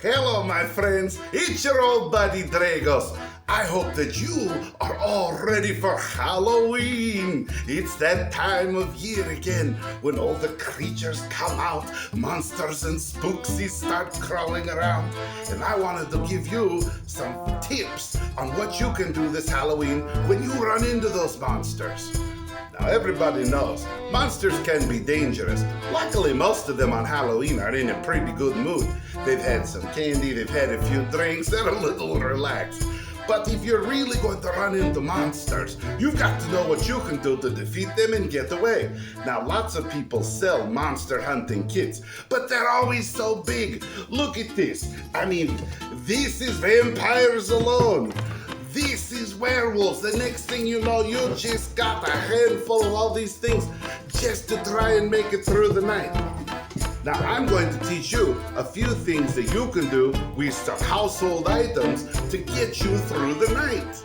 Hello, my friends. It's your old buddy Dragos. I hope that you are all ready for Halloween. It's that time of year again when all the creatures come out, monsters and spooksies start crawling around. And I wanted to give you some tips on what you can do this Halloween when you run into those monsters. Now, everybody knows monsters can be dangerous. Luckily, most of them on Halloween are in a pretty good mood. They've had some candy, they've had a few drinks, they're a little relaxed. But if you're really going to run into monsters, you've got to know what you can do to defeat them and get away. Now, lots of people sell monster hunting kits, but they're always so big. Look at this. I mean, this is vampires alone. This is werewolves. The next thing you know, you just got a handful of all these things just to try and make it through the night. Now, I'm going to teach you a few things that you can do with some household items to get you through the night.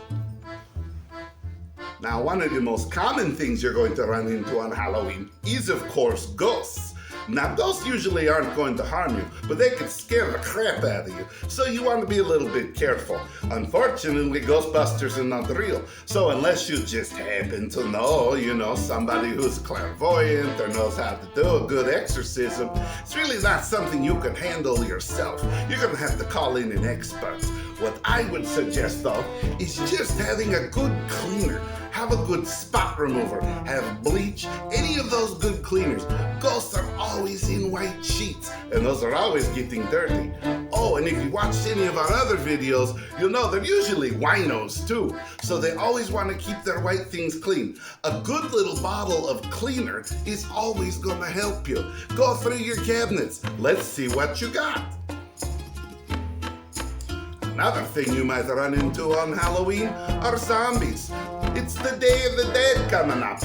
Now, one of the most common things you're going to run into on Halloween is, of course, ghosts. Now, ghosts usually aren't going to harm you, but they could scare the crap out of you, so you want to be a little bit careful. Unfortunately, Ghostbusters are not real, so unless you just happen to know, somebody who's clairvoyant or knows how to do a good exorcism, it's really not something you can handle yourself. You're going to have to call in an expert. What I would suggest, though, is just having a good cleaner. Have a good spot remover, have bleach, any of those good cleaners. Ghosts are always in white sheets, and those are always getting dirty. Oh, and if you watched any of our other videos, you'll know they're usually winos too, so they always want to keep their white things clean. A good little bottle of cleaner is always going to help you. Go through your cabinets. Let's see what you got. Another thing you might run into on Halloween are zombies. It's the Day of the Dead coming up,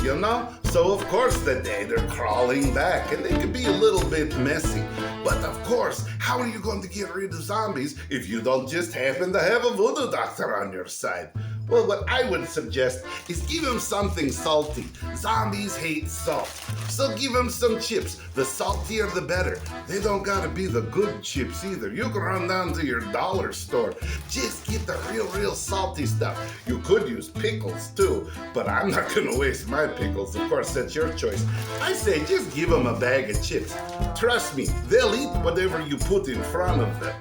So of course the dead are crawling back, and they can be a little bit messy. But of course, how are you going to get rid of zombies if you don't just happen to have a voodoo doctor on your side? Well, what I would suggest is give them something salty. Zombies hate salt, so give them some chips. The saltier the better. They don't gotta be the good chips either. You can run down to your dollar store. Just get the real salty stuff. You could use pickles too, but I'm not gonna waste my pickles. Of course, that's your choice. I say just give them a bag of chips. Trust me, they'll eat whatever you put in front of them.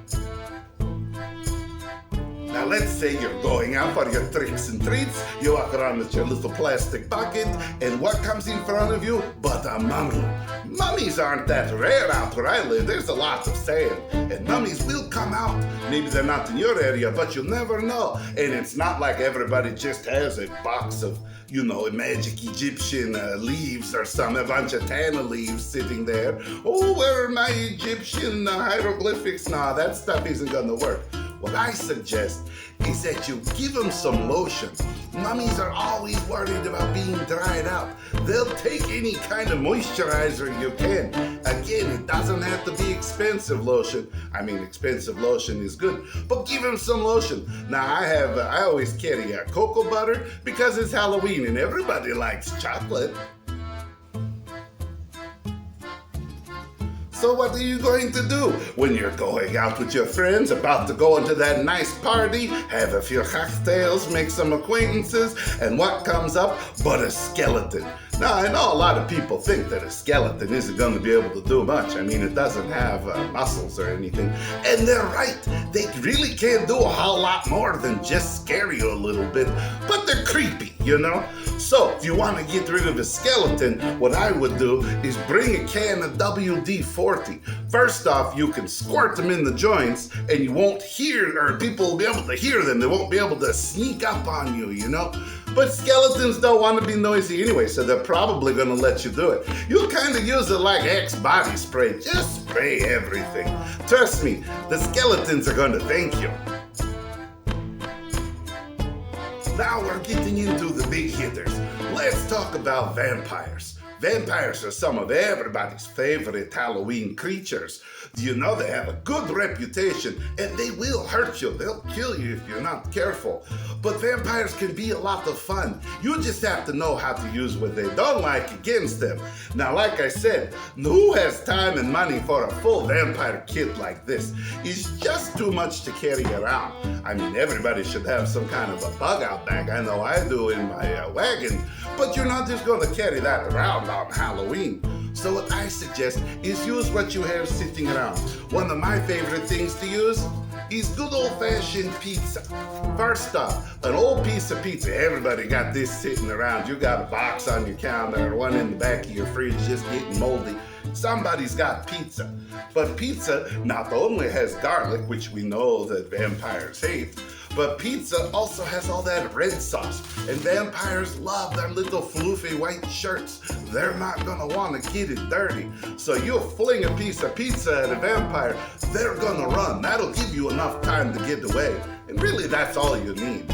Now, let's say you're going out for your tricks and treats, you walk around with your little plastic bucket, and what comes in front of you but a mummy? Mummies aren't that rare out where I live. There's a lot of sand, and mummies will come out. Maybe they're not in your area, but you'll never know. And it's not like everybody just has a box of, magic Egyptian leaves or a bunch of tanna leaves sitting there. Oh, where are my Egyptian hieroglyphics? Nah, that stuff isn't gonna work. What I suggest is that you give them some lotion. Mummies are always worried about being dried out. They'll take any kind of moisturizer you can. Again, it doesn't have to be expensive lotion. I mean, expensive lotion is good, but give them some lotion. Now, I always carry cocoa butter because it's Halloween and everybody likes chocolate. So what are you going to do when you're going out with your friends, about to go into that nice party, have a few cocktails, make some acquaintances, and what comes up but a skeleton? Now, I know a lot of people think that a skeleton isn't going to be able to do much. I mean, it doesn't have muscles or anything. And they're right. They really can't do a whole lot more than just scare you a little bit. But they're creepy, So, if you want to get rid of a skeleton, what I would do is bring a can of WD-40. First off, you can squirt them in the joints, and you won't hear, or people will be able to hear them. They won't be able to sneak up on you, But skeletons don't want to be noisy anyway, so they're probably going to let you do it. You'll kind of use it like Axe body spray. Just spray everything. Trust me, the skeletons are going to thank you. Now we're getting into the big hitters. Let's talk about vampires. Vampires are some of everybody's favorite Halloween creatures. You know they have a good reputation and they will hurt you. They'll kill you if you're not careful. But vampires can be a lot of fun. You just have to know how to use what they don't like against them. Now, like I said, who has time and money for a full vampire kit like this? It's just too much to carry around. I mean, everybody should have some kind of a bug out bag. I know I do in my wagon, but you're not just going to carry that around on Halloween. So what I suggest is use what you have sitting around. One of my favorite things to use is good old-fashioned pizza. First off, an old piece of pizza. Everybody got this sitting around. You got a box on your counter or one in the back of your fridge just getting moldy. Somebody's got pizza. But pizza not only has garlic, which we know that vampires hate, but pizza also has all that red sauce. And vampires love their little floofy white shirts. They're not gonna wanna get it dirty. So you fling a piece of pizza at a vampire, they're gonna run. That'll give you enough time to get away. And really, that's all you need.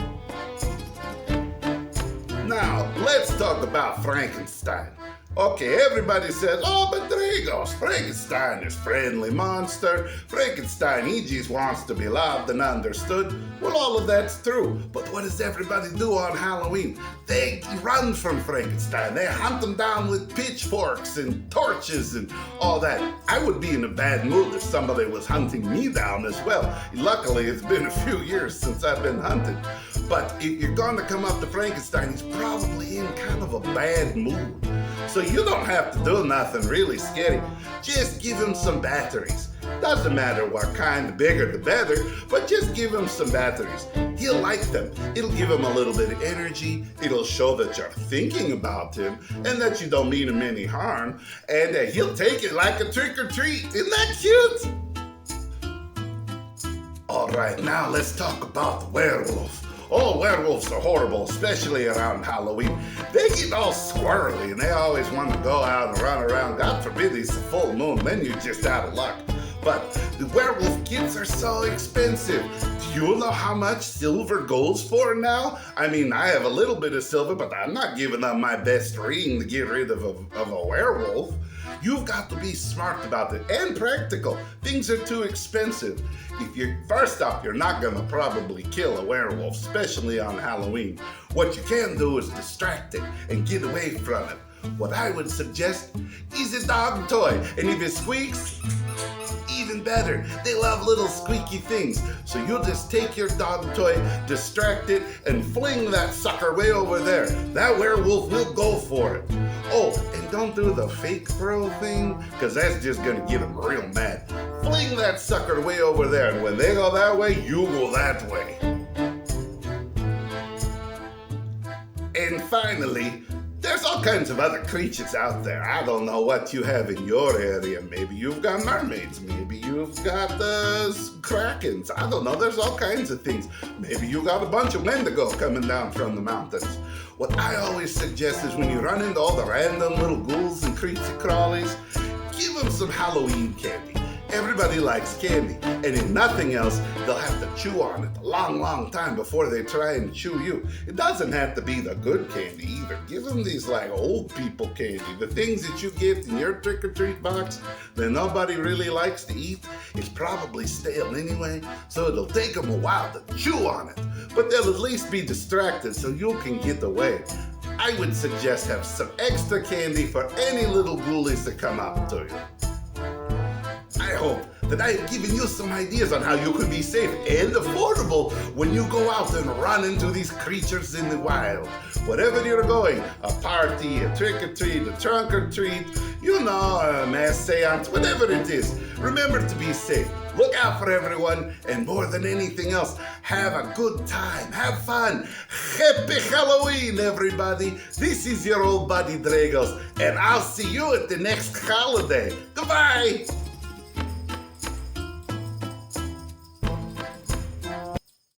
Now, let's talk about Frankenstein. Okay, everybody says, oh, but Dragos, Frankenstein is friendly monster. Frankenstein, he just wants to be loved and understood. Well, all of that's true. But what does everybody do on Halloween? They run from Frankenstein. They hunt him down with pitchforks and torches and all that. I would be in a bad mood if somebody was hunting me down as well. Luckily, it's been a few years since I've been hunted. But if you're going to come up to Frankenstein, he's probably in kind of a bad mood. So you don't have to do nothing really scary. Just give him some batteries. Doesn't matter what kind, the bigger the better, but just give him some batteries. He'll like them. It'll give him a little bit of energy. It'll show that you're thinking about him and that you don't mean him any harm. And he'll take it like a trick or treat. Isn't that cute? All right, now let's talk about the werewolf. Oh, werewolves are horrible, especially around Halloween. They get all squirrely and they always want to go out and run around. God forbid it's a full moon, then you're just out of luck. But the werewolf kits are so expensive. Do you know how much silver goes for now? I mean, I have a little bit of silver, but I'm not giving up my best ring to get rid of a werewolf. You've got to be smart about it and practical. Things are too expensive. First off, you're not gonna probably kill a werewolf, especially on Halloween. What you can do is distract it and get away from it. What I would suggest is a dog toy. And if it squeaks, even better. They love little squeaky things. So you'll just take your dog toy, distract it, and fling that sucker way over there. That werewolf will go for it. Oh, and don't do the fake throw thing, because that's just gonna get them real mad. Fling that sucker way over there, and when they go that way, you go that way. And finally, there's all kinds of other creatures out there. I don't know what you have in your area. Maybe you've got mermaids. Maybe you've got krakens. I don't know. There's all kinds of things. Maybe you got a bunch of wendigo coming down from the mountains. What I always suggest is when you run into all the random little ghouls and creepy crawlies, give them some Halloween candy. Everybody likes candy, and if nothing else, they'll have to chew on it a long, long time before they try and chew you. It doesn't have to be the good candy either. Give them these like old people candy, the things that you get in your trick-or-treat box that nobody really likes to eat. It's probably stale anyway, so it'll take them a while to chew on it, but they'll at least be distracted so you can get away. I would suggest have some extra candy for any little ghoulies that come up to you. I hope that I have given you some ideas on how you can be safe and affordable when you go out and run into these creatures in the wild. Wherever you're going, a party, a trick-or-treat, a trunk-or-treat, you know, a mass seance, whatever it is, remember to be safe. Look out for everyone, and more than anything else, have a good time, have fun. Happy Halloween, everybody. This is your old buddy Dragos, and I'll see you at the next holiday. Goodbye.